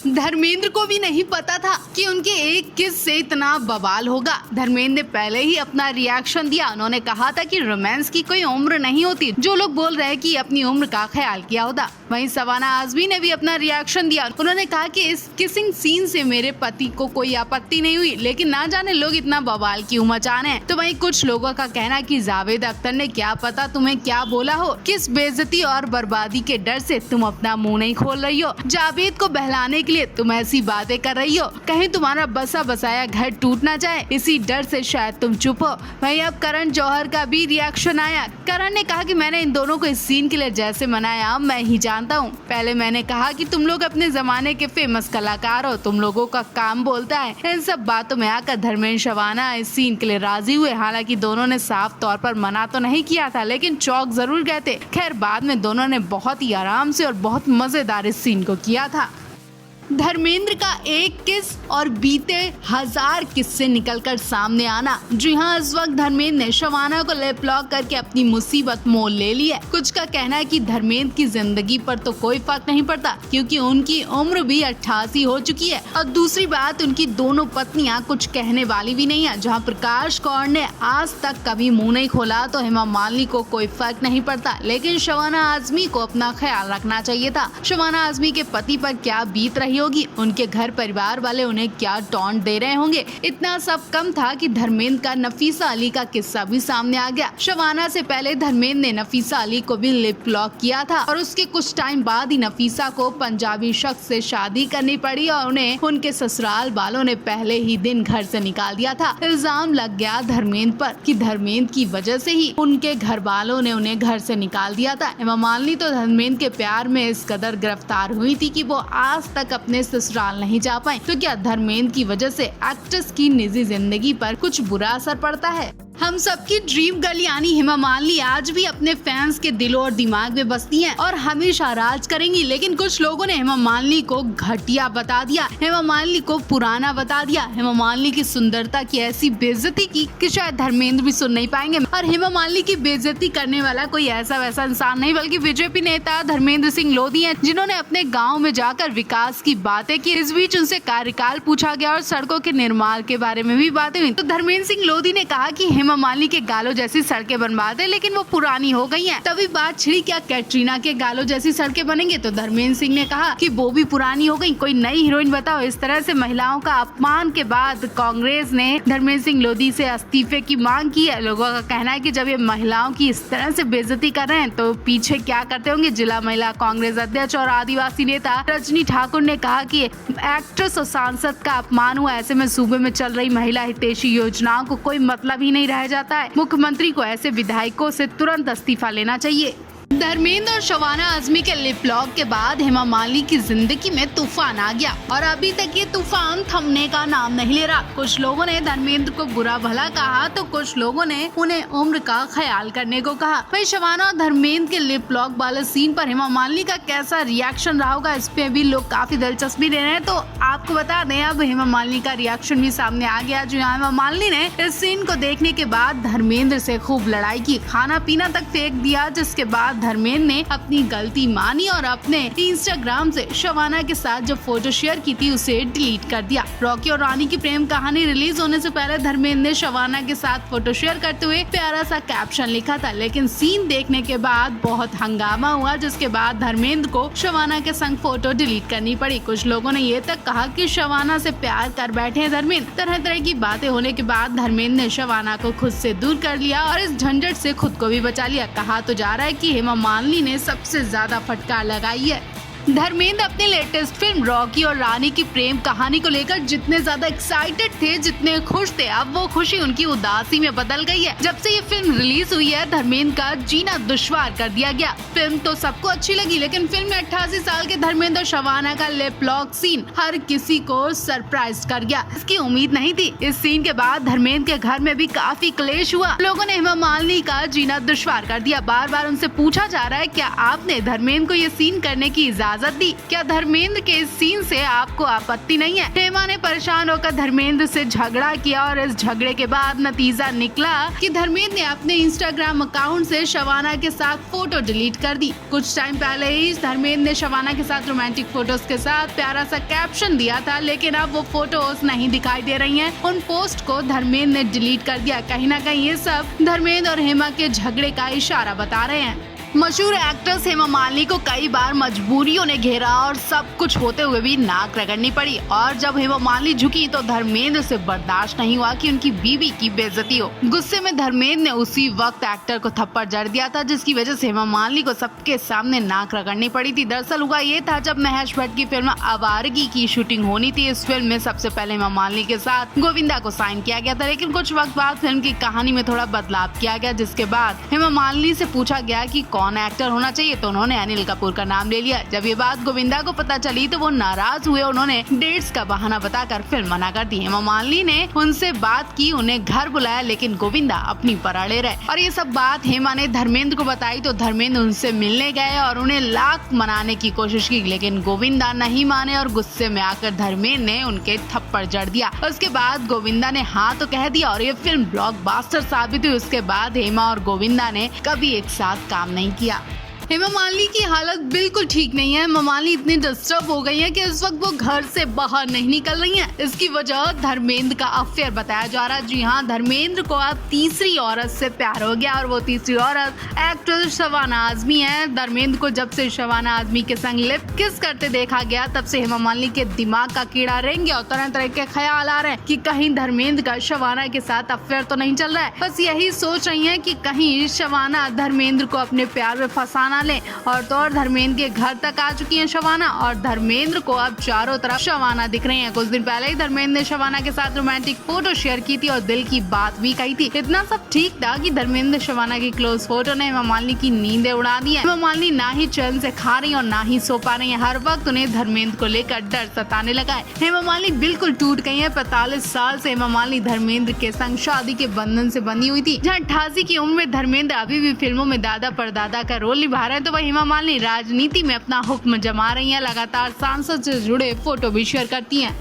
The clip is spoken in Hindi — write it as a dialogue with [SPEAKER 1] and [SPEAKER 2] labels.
[SPEAKER 1] धर्मेंद्र को भी नहीं पता था कि उनके एक किस से इतना बवाल होगा। धर्मेंद्र ने पहले ही अपना रिएक्शन दिया। उन्होंने कहा था कि रोमांस की कोई उम्र नहीं होती। जो लोग बोल रहे हैं कि अपनी उम्र का ख्याल किया होता। वहीं शबाना आजमी ने भी अपना रिएक्शन दिया। उन्होंने कहा कि इस किसिंग सीन से मेरे पति को कोई आपत्ति नहीं हुई, लेकिन ना जाने लोग इतना बवाल क्यों मचाने हैं। तो वहीं कुछ लोगों का कहना कि जावेद अख्तर ने क्या पता तुम्हें क्या बोला हो, किस बेइज्जती और बर्बादी के डर से तुम अपना मुंह नहीं खोल रही हो। जावेद को बहलाने के लिए तुम ऐसी बातें कर रही हो, कहीं तुम्हारा बसा बसाया घर टूट ना जाए, इसी डर से शायद तुम चुप हो। वहीं अब करण जौहर का भी रिएक्शन आया। करण ने कहा कि मैंने इन दोनों को इस सीन के लिए जैसे मनाया मैं ही जानता हूँ। पहले मैंने कहा कि तुम लोग अपने जमाने के फेमस कलाकार हो, तुम लोगों का काम बोलता है। इन सब बातों में आकर धर्मेंद्र शबाना इस सीन के लिए राजी हुए। हालांकि दोनों ने साफ तौर पर मना तो नहीं किया था, लेकिन चौक जरूर गए थे। खैर बाद में दोनों ने बहुत ही आराम से और बहुत मजेदार इस सीन को किया था। धर्मेंद्र का एक किस और बीते 1000 किस्से निकलकर सामने आना। जी हाँ, इस वक्त धर्मेंद्र ने शबाना को लिप लॉक करके अपनी मुसीबत मोल ले ली है। कुछ का कहना है कि धर्मेंद्र की जिंदगी पर तो कोई फर्क नहीं पड़ता, क्योंकि उनकी उम्र भी 88 हो चुकी है। और दूसरी बात, उनकी दोनों पत्नियां कुछ कहने वाली भी नहीं है। जहाँ प्रकाश कौर ने आज तक कभी मुँह नहीं खोला, तो हेमा मालिनी को कोई फर्क नहीं पड़ता। लेकिन शबाना आजमी को अपना ख्याल रखना चाहिए था। शबाना आजमी के पति पर क्या बीत रही होगी, उनके घर परिवार वाले उन्हें क्या टॉन्ट दे रहे होंगे। इतना सब कम था कि धर्मेंद्र का नफीसा अली का किस्सा भी सामने आ गया। शबाना से पहले धर्मेंद्र ने नफीसा अली को भी लिप लॉक किया था और उसके कुछ टाइम बाद ही नफीसा को पंजाबी शख्स से शादी करनी पड़ी और उन्हें उनके ससुराल वालों ने पहले ही दिन घर से निकाल दिया था। इल्जाम लग गया धर्मेंद्र पर कि धर्मेंद्र की वजह से ही उनके घर वालों ने उन्हें घर से निकाल दिया था। हेमा मालिनी तो धर्मेंद्र के प्यार में इस कदर गिरफ्तार हुई थी कि वो आज तक अपने ससुराल नहीं जा पाए। तो क्या धर्मेंद्र की वजह से एक्ट्रेस की निजी जिंदगी पर कुछ बुरा असर पड़ता है? हम सबकी ड्रीम गर्ल यानी हेमा मालिनी आज भी अपने फैंस के दिलों और दिमाग में बसती हैं और हमेशा राज करेंगी। लेकिन कुछ लोगों ने हेमा मालिनी को घटिया बता दिया, हेमा मालिनी को पुराना बता दिया, हेमा मालिनी की सुंदरता की ऐसी बेइज्जती की कि शायद धर्मेंद्र भी सुन नहीं पाएंगे। और हेमा मालिनी की बेइज्जती करने वाला कोई ऐसा वैसा इंसान नहीं, बल्कि बीजेपी नेता धर्मेंद्र सिंह लोधी हैं, जिन्होंने अपने गाँव में जाकर विकास की बातें की। इस बीच उनसे कार्यकाल पूछा गया और सड़कों के निर्माण के बारे में भी बातें हुई। तो धर्मेंद्र सिंह लोधी ने कहा कि हेमा मालिनी के गालों जैसी सड़कें बनवा दे, लेकिन वो पुरानी हो गई हैं। तभी बात छिड़ी, क्या कैटरीना के गालों जैसी सड़कें बनेंगे? तो धर्मेंद्र सिंह ने कहा कि वो भी पुरानी हो गई, कोई नई हीरोइन बताओ। इस तरह से महिलाओं का अपमान के बाद कांग्रेस ने धर्मेंद्र सिंह लोधी से इस्तीफे की मांग की है। लोगों का कहना है कि जब ये महिलाओं की इस तरह से बेइज्जती कर रहे हैं तो पीछे क्या करते होंगे। जिला महिला कांग्रेस अध्यक्ष और आदिवासी नेता रजनी ठाकुर ने कहा कि एक्ट्रेस और सांसद का अपमान हुआ, ऐसे में सूबे में चल रही महिला हितैषी योजनाओं को कोई मतलब ही नहीं रह जाता है। मुख्यमंत्री को ऐसे विधायकों से तुरंत इस्तीफा लेना चाहिए। धर्मेंद्र और शबाना आजमी के लिप लॉक के बाद हेमा मालिनी की जिंदगी में तूफान आ गया और अभी तक ये तूफान थमने का नाम नहीं ले रहा। कुछ लोगों ने धर्मेंद्र को बुरा भला कहा तो कुछ लोगों ने उन्हें उम्र का ख्याल करने को कहा। वहीं शबाना और धर्मेंद्र के लिप लॉक वाले सीन पर हेमा मालिनी का कैसा रिएक्शन रहा होगा, इस पे भी लोग काफी दिलचस्पी ले रहे हैं। तो आपको बता दें, अब हेमा मालिनी का रिएक्शन भी सामने आ गया। जो हेमा मालिनी ने इस सीन को देखने के बाद धर्मेंद्र से खूब लड़ाई की, खाना पीना तक फेंक दिया, जिसके बाद धर्मेंद्र ने अपनी गलती मानी और अपने इंस्टाग्राम से शबाना के साथ जो फोटो शेयर की थी उसे डिलीट कर दिया। रॉकी और रानी की प्रेम कहानी रिलीज होने से पहले धर्मेंद्र ने शबाना के साथ फोटो शेयर करते हुए प्यारा सा कैप्शन लिखा था, लेकिन सीन देखने के बाद बहुत हंगामा हुआ, जिसके बाद धर्मेंद्र को शबाना के संग फोटो डिलीट करनी पड़ी। कुछ लोगों ने ये तक कहा कि शबाना से प्यार कर बैठे हैं धर्मेंद्र। तरह तरह की बातें होने के बाद धर्मेंद्र ने शबाना को खुद से दूर कर लिया और इस झंझट से खुद को भी बचा लिया। कहा तो जा रहा है कि हेमा मालिनी ने सबसे ज्यादा फटकार लगाई है। धर्मेंद्र अपने लेटेस्ट फिल्म रॉकी और रानी की प्रेम कहानी को लेकर जितने ज्यादा एक्साइटेड थे, जितने खुश थे, अब वो खुशी उनकी उदासी में बदल गई है। जब से ये फिल्म रिलीज हुई है, धर्मेंद्र का जीना दुश्वार कर दिया गया। फिल्म तो सबको अच्छी लगी, लेकिन फिल्म में 88 साल के धर्मेंद्र और शबाना का लिप लॉक सीन हर किसी को सरप्राइज कर गया। इसकी उम्मीद नहीं थी। इस सीन के बाद धर्मेंद्र के घर में भी काफी क्लेश हुआ। लोगों ने हेमा मालिनी का जीना दुश्वार कर दिया। बार बार उनसे पूछा जा रहा है, क्या आपने धर्मेंद्र को ये सीन करने की इजाजत इजाजत दी। क्या धर्मेंद्र के इस सीन से आपको आपत्ति नहीं है? हेमा ने परेशान होकर धर्मेंद्र से झगड़ा किया और इस झगड़े के बाद नतीजा निकला कि धर्मेंद्र ने अपने इंस्टाग्राम अकाउंट से शबाना के साथ फोटो डिलीट कर दी। कुछ टाइम पहले ही धर्मेंद्र ने शबाना के साथ रोमांटिक फोटोज के साथ प्यारा सा कैप्शन दिया था, लेकिन अब वो फोटोज नहीं दिखाई दे रही हैं। उन पोस्ट को धर्मेंद्र ने डिलीट कर दिया। कहीं ना कहीं ये सब धर्मेंद्र और हेमा के झगड़े का इशारा बता रहे हैं। मशहूर एक्ट्रेस हेमा मालिनी को कई बार मजबूरियों ने घेरा और सब कुछ होते हुए भी नाक रगड़नी पड़ी, और जब हेमा मालिनी झुकी तो धर्मेंद्र से बर्दाश्त नहीं हुआ कि उनकी बीवी की बेइज्जती हो। गुस्से में धर्मेंद्र ने उसी वक्त एक्टर को थप्पड़ जड़ दिया था, जिसकी वजह से हेमा मालिनी को सबके सामने नाक रगड़नी पड़ी थी। दरअसल हुआ ये था, जब महेश भट्ट की फिल्म आवारगी की शूटिंग होनी थी। इस फिल्म में सबसे पहले हेमा मालिनी के साथ गोविंदा को साइन किया गया था, लेकिन कुछ वक्त बाद फिल्म की कहानी में थोड़ा बदलाव किया गया, जिसके बाद हेमा मालिनी से पूछा गया कि कौन एक्टर होना चाहिए, तो उन्होंने अनिल कपूर का नाम ले लिया। जब ये बात गोविंदा को पता चली तो वो नाराज हुए। उन्होंने डेट्स का बहाना बताकर फिल्म मना कर दी। हेमा मालिनी ने उनसे बात की, उन्हें घर बुलाया, लेकिन गोविंदा अपनी पर अड़े रहे। और ये सब बात हेमा ने धर्मेंद्र को बताई तो धर्मेंद्र उनसे मिलने गए और उन्हें लाख मनाने की कोशिश की, लेकिन गोविंदा नहीं माने और गुस्से में आकर धर्मेंद्र ने उनके थप्पड़ जड़ दिया। उसके बाद गोविंदा ने हाँ तो कह दिया और ये फिल्म ब्लॉकबस्टर साबित हुई। उसके बाद हेमा और गोविंदा ने कभी एक साथ काम नहीं किया। हेमा मालिनी की हालत बिल्कुल ठीक नहीं है। हेमा मालिनी इतनी डिस्टर्ब हो गई है कि इस वक्त वो घर से बाहर नहीं निकल रही हैं। इसकी वजह धर्मेंद्र का अफेयर बताया जा रहा है। जी हाँ, धर्मेंद्र को अब तीसरी औरत से प्यार हो गया और वो तीसरी औरत एक्ट्रेस शबाना आजमी है। धर्मेंद्र को जब से शबाना आजमी के संग लिप किस करते देखा गया, तब से हेमा मालिनी के दिमाग का कीड़ा रेंग गया और तरह तरह के ख्याल आ रहे हैं कि कहीं धर्मेंद्र का शबाना के साथ अफेयर तो नहीं चल रहा है। बस यही सोच रही है कि कहीं शबाना धर्मेंद्र को अपने प्यार में फंसाना ले। और तो और धर्मेंद्र के घर तक आ चुकी हैं शबाना और धर्मेंद्र को अब चारों तरफ शबाना दिख रही हैं। कुछ दिन पहले ही धर्मेंद्र ने शबाना के साथ रोमांटिक फोटो शेयर की थी और दिल की बात भी कही थी। इतना सब ठीक था कि धर्मेंद्र शबाना की क्लोज फोटो ने हेमा मालिनी की नींदें उड़ा दी है। हेमा मालिनी ना ही चैन से खा रही और ना ही सो पा रही है। हर वक्त उन्हें धर्मेंद्र को लेकर डर सताने लगा है। हेमा मालिनी बिल्कुल टूट गई है। 45 साल से हेमा मालिनी धर्मेंद्र के संग शादी के बंधन से बंधी हुई थी। जहाँ 88 की उम्र में धर्मेंद्र अभी भी फिल्मों में दादा परदादा का रोल निभा रहे हैं, तो वह हेमा मालिनी राजनीति में अपना हुक्म जमा रही हैं। लगातार सांसद से जुड़े फोटो भी शेयर करती हैं।